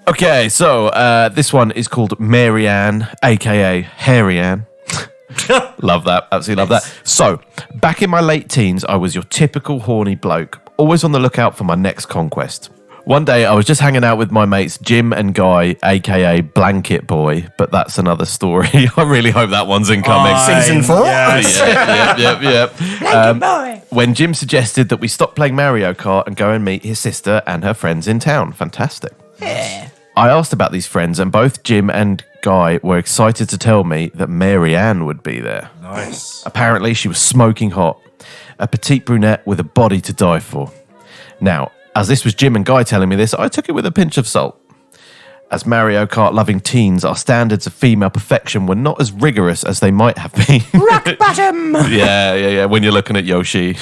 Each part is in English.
Okay, so this one is called Mary Ann, a.k.a. Hairy Ann. Love that. Absolutely love that. So, back in my late teens, I was your typical horny bloke, always on the lookout for my next conquest. One day, I was just hanging out with my mates Jim and Guy, a.k.a. Blanket Boy, but that's another story. I really hope that one's incoming. Season 4? Yes. Yeah. When Jim suggested that we stop playing Mario Kart and go and meet his sister and her friends in town. Fantastic. Yeah. I asked about these friends, and both Jim and Guy were excited to tell me that Mary Ann would be there. Nice. Apparently, she was smoking hot, a petite brunette with a body to die for. Now, as this was Jim and Guy telling me this, I took it with a pinch of salt. As Mario Kart-loving teens, our standards of female perfection were not as rigorous as they might have been. Rock bottom! Yeah, when you're looking at Yoshi.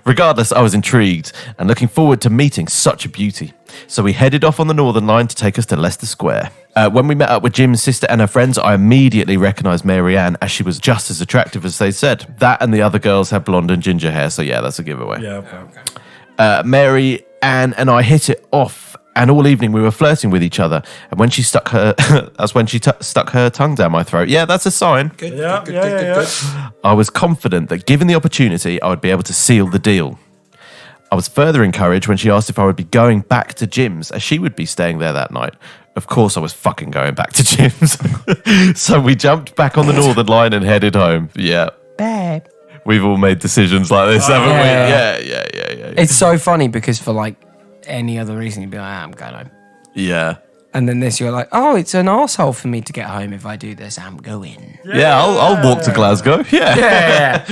Regardless, I was intrigued and looking forward to meeting such a beauty. So we headed off on the Northern Line to take us to Leicester Square. When we met up with Jim's sister and her friends, I immediately recognised Mary Ann as she was just as attractive as they said. That and the other girls had blonde and ginger hair, so yeah, that's a giveaway. Yeah, okay. Mary Ann and I hit it off, and all evening we were flirting with each other. And when she stuck her, stuck her tongue down my throat. Yeah, that's a sign. Good. I was confident that given the opportunity, I would be able to seal the deal. I was further encouraged when she asked if I would be going back to Jim's, as she would be staying there that night. Of course, I was fucking going back to Jim's. So we jumped back on the Northern Line and headed home. Yeah. Babe. We've all made decisions like this, haven't we? Yeah. It's so funny because for like any other reason, you'd be like, I'm going home. Yeah. And then this, you're like, oh, it's an arsehole for me to get home if I do this. I'm going. Yeah, I'll walk to Glasgow. Yeah.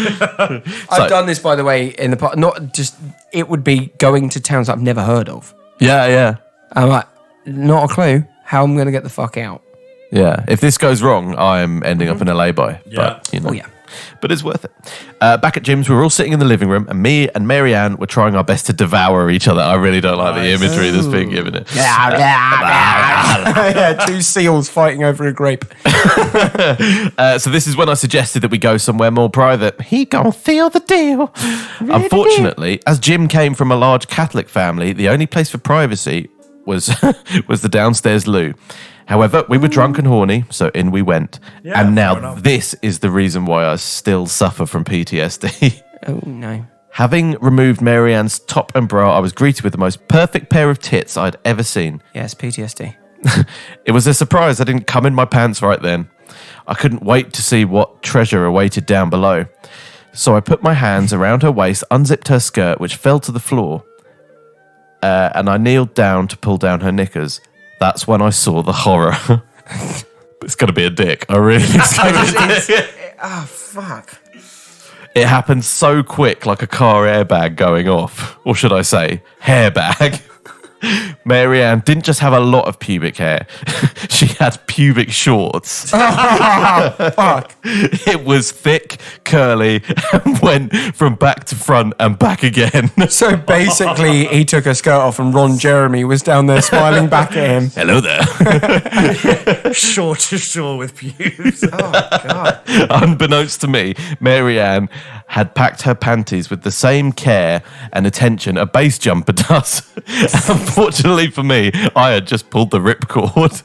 I've done this, by the way, in the past. Not just, it would be going to towns I've never heard of. Yeah. I'm like, not a clue how I'm going to get the fuck out. Yeah. If this goes wrong, I'm ending up in a lay-by. Yeah. But, you know. Oh, yeah. But it's worth it. Back at Jim's, we were all sitting in the living room, and me and Mary Ann were trying our best to devour each other. I really don't like the imagery that's being given it. Yeah, two seals fighting over a grape. So this is when I suggested that we go somewhere more private. He gonna feel the deal. Unfortunately, as Jim came from a large Catholic family, the only place for privacy was the downstairs loo. However, we were drunk and horny, so in we went. Yeah, and fair now enough. this is the reason why I still suffer from PTSD. Oh, no. Having removed Mary Ann's top and bra, I was greeted with the most perfect pair of tits I'd ever seen. Yes, PTSD. It was a surprise I didn't come in my pants right then. I couldn't wait to see what treasure awaited down below. So I put my hands around her waist, unzipped her skirt, which fell to the floor, and I kneeled down to pull down her knickers. That's when I saw the horror. It's going to be a dick. I really think it's going to be a dick. Oh, fuck. It happened so quick, like a car airbag going off. Or should I say, hairbag. Mary Ann didn't just have a lot of pubic hair. She had pubic shorts. Fuck. It was thick, curly, and went from back to front and back again. So basically, he took her skirt off and Ron Jeremy was down there smiling back at him. Hello there. Shore to shore with pubes. Oh, God. Unbeknownst to me, Mary Ann had packed her panties with the same care and attention a base jumper does. Unfortunately for me, I had just pulled the ripcord.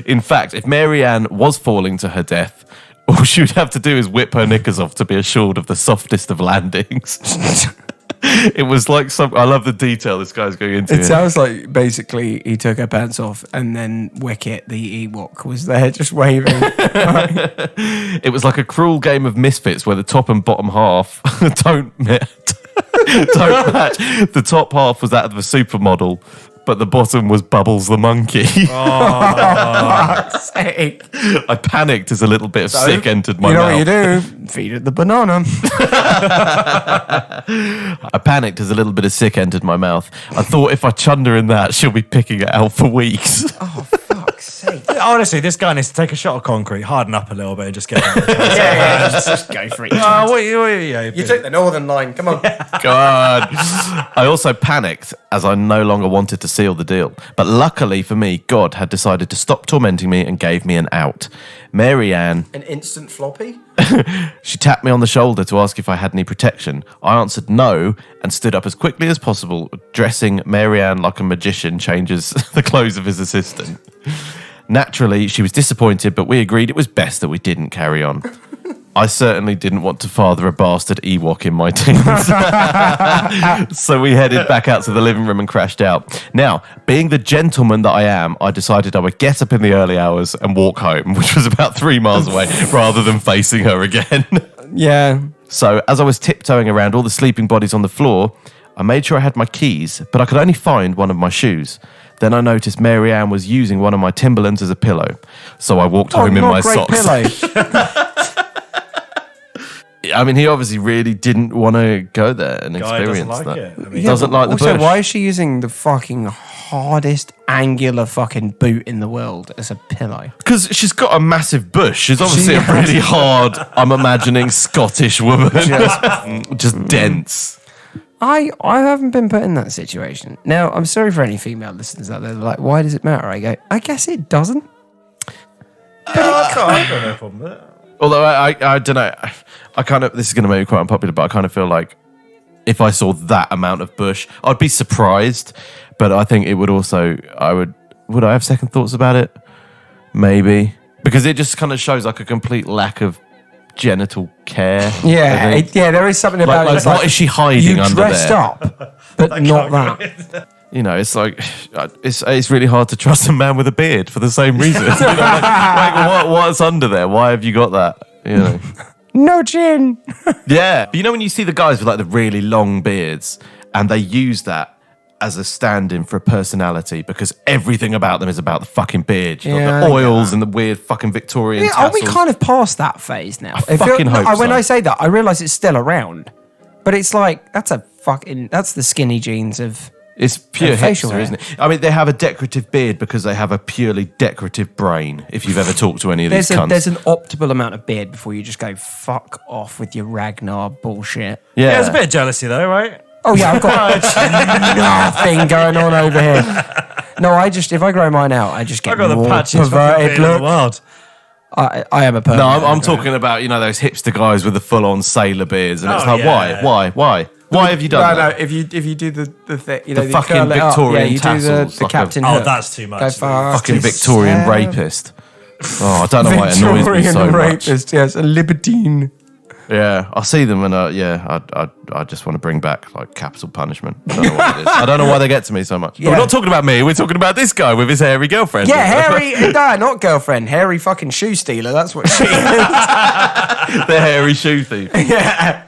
In fact, if Mary Ann was falling to her death, all she would have to do is whip her knickers off to be assured of the softest of landings. It was like I love the detail this guy's going into. It sounds like basically he took her pants off and then Wicket, the Ewok, was there just waving. It was like a cruel game of misfits where the top and bottom half don't match. The top half was that of the supermodel, but the bottom was Bubbles the monkey. I panicked as a little bit of sick entered my mouth. You know what you do? Feed it the banana. I panicked as a little bit of sick entered my mouth. I thought if I chunder in that, she'll be picking it out for weeks. Oh, fuck's sake. honestly, this guy needs to take a shot of concrete, harden up a little bit, and just get it. just go for it. You took the Northern Line. Come on. God. I also panicked as I no longer wanted to seal the deal. But luckily for me, God had decided to stop tormenting me and gave me an out. Mary Ann, An instant floppy? she tapped me on the shoulder to ask if I had any protection. I answered no and stood up as quickly as possible, dressing Mary Ann like a magician changes the clothes of his assistant. Naturally, she was disappointed, but we agreed it was best that we didn't carry on. I certainly didn't want to father a bastard Ewok in my teens. So we headed back out to the living room and crashed out. Now, being the gentleman that I am, I decided I would get up in the early hours and walk home, which was about 3 miles away, rather than facing her again. Yeah. So as I was tiptoeing around all the sleeping bodies on the floor, I made sure I had my keys, but I could only find one of my shoes. Then I noticed Mary Ann was using one of my Timberlands as a pillow. So I walked home in my socks. Pillow. I mean, he obviously really didn't want to go there and Guy experience doesn't like that. it. I mean, He doesn't like the Also, bush. why is she using the fucking hardest angular fucking boot in the world as a pillow? Because she's got a massive bush. She's obviously a really hard, I'm imagining, Scottish woman. Just dense. I haven't been put in that situation. Now, I'm sorry for any female listeners out there. They're like, why does it matter? I go, I guess it doesn't. I've got no problem with it. Although I don't know, I kind of, this is going to make me quite unpopular, but I kind of feel like if I saw that amount of bush, I'd be surprised, but I think it would also, would I have second thoughts about it? Maybe. Because it just kind of shows like a complete lack of genital care. Yeah, there is something about it. It's what is she hiding you under dressed there? up, but not that. You know, it's like it's really hard to trust a man with a beard for the same reason. You know, like what's under there? Why have you got that? You know. No chin. Yeah, but you know when you see the guys with like the really long beards, and they use that as a stand-in for a personality because everything about them is about the fucking beard. You got Yeah, the oils and the weird fucking Victorian Yeah, are we tassels. kind of past that phase now? I fucking hope When so. I say that, I realise it's still around, but it's like that's the skinny jeans of. It's pure facial hipster, hair. isn't it? I mean, they have a decorative beard because they have a purely decorative brain. If you've ever talked to any of these cunts, There's an optimal amount of beard before you just go fuck off with your Ragnar bullshit. yeah, Yeah, there's a bit of jealousy though, right? Oh yeah, I've got nothing going on over here. No, if I grow mine out, I just get I've got the more patchiest fucking perverted beard in the look. world. I am a pervert. No, I'm talking about, you know, those hipster guys with the full-on sailor beards, and it's Oh, like, yeah. why have you done that? If you do the thing, you know, The you fucking curl it up. Victorian you do tassels, the like Captain Oh, Hook. that's too much. Go fast. Fucking It's Victorian sad. rapist. Oh, I don't know why it annoys me so much. rapist, yes, a libertine. Yeah, I see them and I just want to bring back like capital punishment. I don't know what it is. I don't know why they get to me so much. But Yeah. we're not talking about me. We're talking about this guy with his hairy girlfriend. Yeah, hairy, no, not girlfriend, hairy fucking shoe stealer. That's what she is. The hairy shoe thief. Yeah.